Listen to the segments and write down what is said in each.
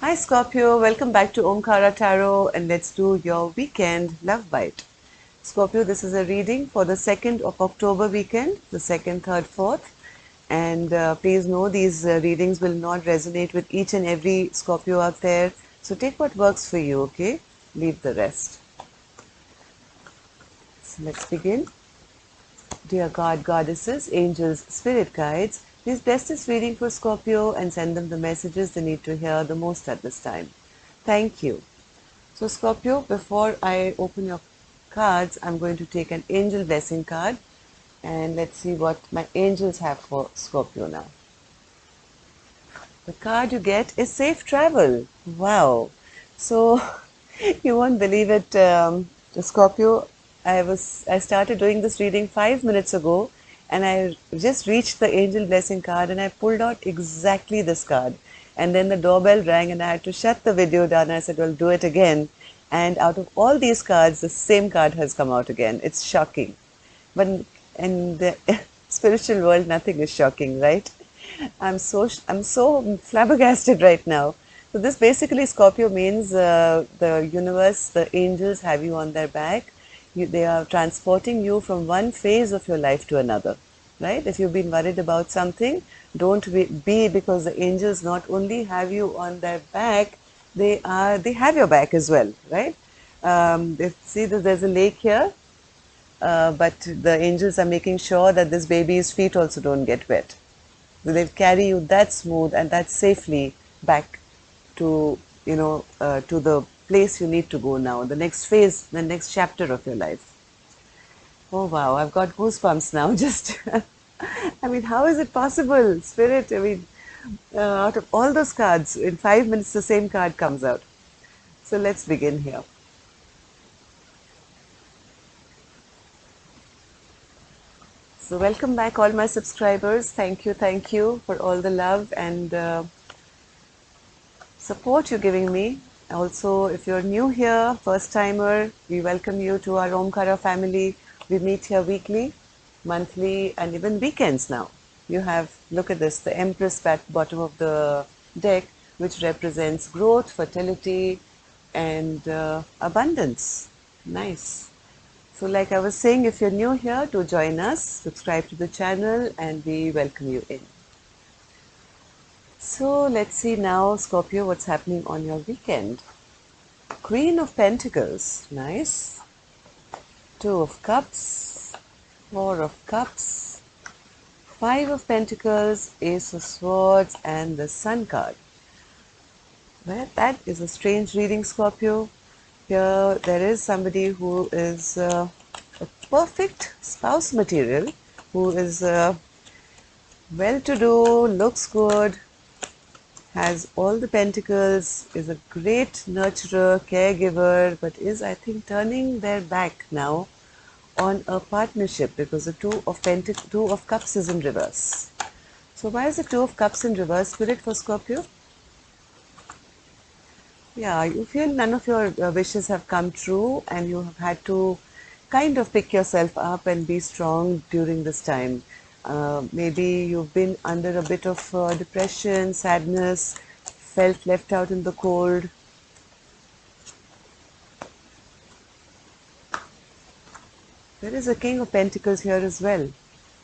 Hi Scorpio, welcome back to Omkara Tarot and let's do your weekend love bite. Scorpio, this is a reading for the 2nd of October weekend, the 2nd, 3rd, 4th. And please know these readings will not resonate with each and every Scorpio out there. So take what works for you, okay? Leave the rest. So let's begin. Dear God, Goddesses, Angels, Spirit Guides, please bless this reading for Scorpio and send them the messages they need to hear the most at this time. Thank you. So Scorpio, before I open your cards, I'm going to take an angel blessing card and let's see what my angels have for Scorpio now. The card you get is safe travel. Wow. So you won't believe it, Scorpio. I started doing this reading 5 minutes ago and I just reached the angel blessing card and I pulled out exactly this card. And then the doorbell rang and I had to shut the video down. I said, well, do it again. And out of all these cards, the same card has come out again. It's shocking. But in the spiritual world, nothing is shocking, right? I'm so flabbergasted right now. So this basically Scorpio means the universe, the angels have you on their back. They are transporting you from one phase of your life to another, right? If you've been worried about something, don't be because the angels not only have you on their back, they have your back as well, right? See that there's a lake here, but the angels are making sure that this baby's feet also don't get wet. They'll carry you that smooth and that safely back to, to the place you need to go now, the next phase, the next chapter of your life. Oh wow, I've got goosebumps now. Just, I mean, how is it possible? Spirit, I mean, out of all those cards, in 5 minutes the same card comes out. So let's begin here. So welcome back all my subscribers. Thank you for all the love and support you're giving me. Also, if you're new here, first timer, we welcome you to our Omkara family. We meet here weekly, monthly, and even weekends now. You have, look at this, the Empress at bottom of the deck, which represents growth, fertility, and abundance. Nice. So like I was saying, if you're new here, do join us, subscribe to the channel, and we welcome you in. So let's see now, Scorpio, what's happening on your weekend. Queen of Pentacles, nice. Two of Cups, Four of Cups, Five of Pentacles, Ace of Swords, and the Sun card. Well, that is a strange reading, Scorpio. Here, there is somebody who is a perfect spouse material, who is well-to-do, looks good, has all the pentacles, is a great nurturer, caregiver, but is, I think, turning their back now on a partnership because the Two of Cups is in reverse. So why is the Two of Cups in reverse, Spirit, for Scorpio? Yeah, you feel none of your wishes have come true and you have had to kind of pick yourself up and be strong during this time. Maybe you've been under a bit of depression, sadness, felt left out in the cold. There is a King of Pentacles here as well.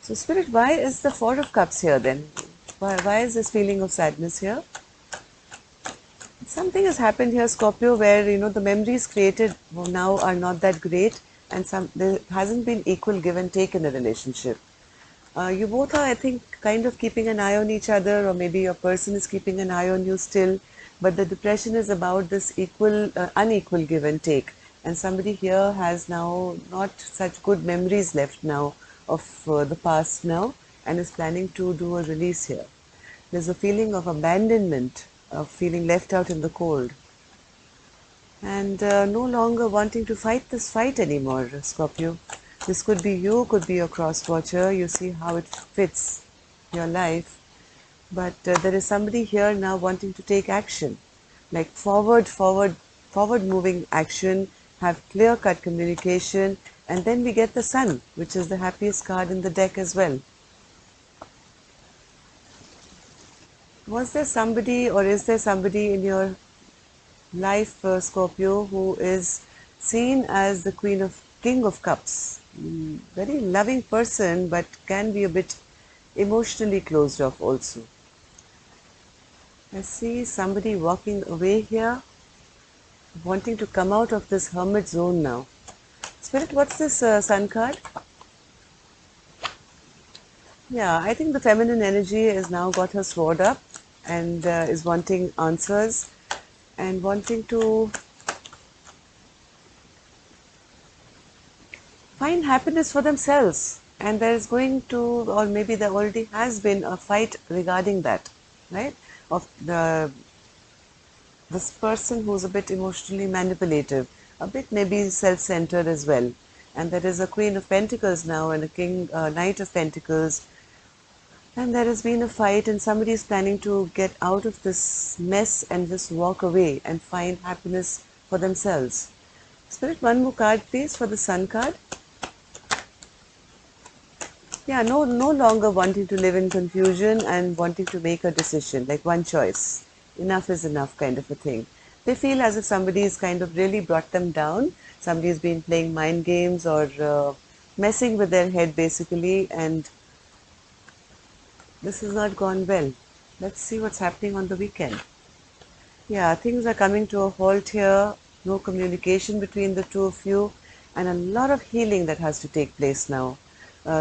So Spirit, why is the Four of Cups here then? Why is this feeling of sadness here? Something has happened here, Scorpio, where the memories created now are not that great, and there hasn't been equal give and take in a relationship. You both are, I think, kind of keeping an eye on each other, or maybe your person is keeping an eye on you still. But the depression is about this unequal give and take, and somebody here has now not such good memories left now of the past now, and is planning to do a release here. There's a feeling of abandonment, of feeling left out in the cold, and no longer wanting to fight this fight anymore, Scorpio. This could be you, could be your cross watcher. You see how it fits your life. But there is somebody here now wanting to take action, like forward moving action, have clear cut communication, and then we get the Sun, which is the happiest card in the deck as well. Was there somebody or is there somebody in your life, Scorpio, who is seen as the King of Cups. Very loving person, but can be a bit emotionally closed off also. I see somebody walking away here, wanting to come out of this hermit zone now. Spirit, what's this sun card? Yeah, I think the feminine energy has now got her sword up and is wanting answers and wanting to find happiness for themselves. And there is going to, or maybe there already has been a fight regarding that, right? Of this person who's a bit emotionally manipulative, a bit maybe self-centered as well. And there is a Queen of Pentacles now and a Knight of Pentacles. And there has been a fight and somebody is planning to get out of this mess and just walk away and find happiness for themselves. Spirit, one more card please for the Sun card. Yeah, no longer wanting to live in confusion and wanting to make a decision, like one choice. Enough is enough kind of a thing. They feel as if somebody has kind of really brought them down. Somebody has been playing mind games or messing with their head basically, and this has not gone well. Let's see what's happening on the weekend. Yeah, things are coming to a halt here. No communication between the two of you, and a lot of healing that has to take place now.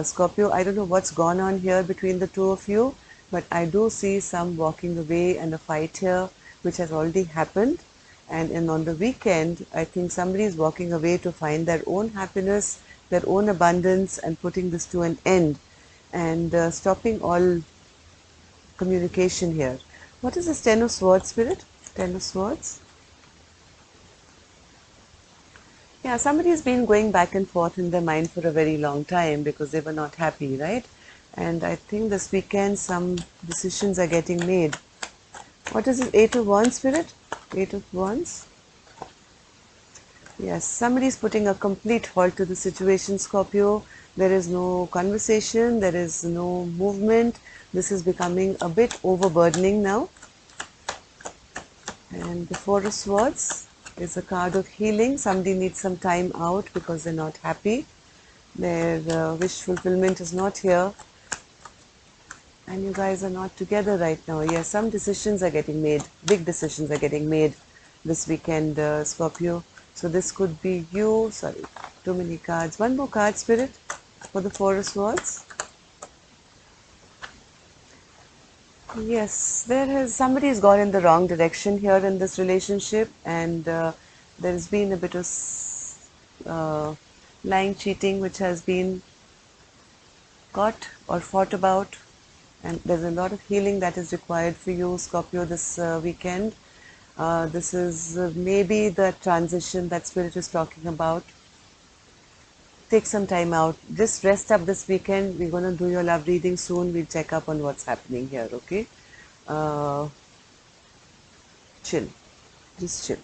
Scorpio, I don't know what's gone on here between the two of you, but I do see some walking away and a fight here, which has already happened. And on the weekend, I think somebody is walking away to find their own happiness, their own abundance, and putting this to an end, and stopping all communication here. What is this Ten of Swords, Spirit? Ten of Swords. Yeah, somebody's been going back and forth in their mind for a very long time because they were not happy, right? And I think this weekend some decisions are getting made. What is it? Eight of Wands, Spirit? Eight of Wands. Yes, somebody's putting a complete halt to the situation, Scorpio. There is no conversation, there is no movement. This is becoming a bit overburdening now. And the Four of Swords is a card of healing. Somebody needs some time out because they're not happy. Their wish fulfillment is not here. And you guys are not together right now. Yes, some decisions are getting made. Big decisions are getting made this weekend, Scorpio. So this could be you. Sorry, too many cards. One more card, Spirit, for the Four of Swords. Yes, somebody has gone in the wrong direction here in this relationship, and there's been a bit of lying, cheating, which has been caught or fought about, and there's a lot of healing that is required for you, Scorpio, this weekend. This is maybe the transition that Spirit is talking about. Take some time out. Just rest up this weekend. We're going to do your love reading soon. We'll check up on what's happening here, okay? Chill. Just chill.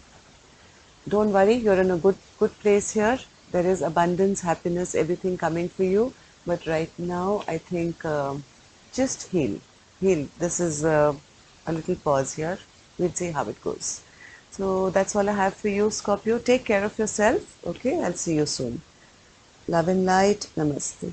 Don't worry. You're in a good place here. There is abundance, happiness, everything coming for you. But right now, I think just heal. Heal. This is a little pause here. We'll see how it goes. So that's all I have for you, Scorpio. Take care of yourself, okay? I'll see you soon. Love and light. Namaste.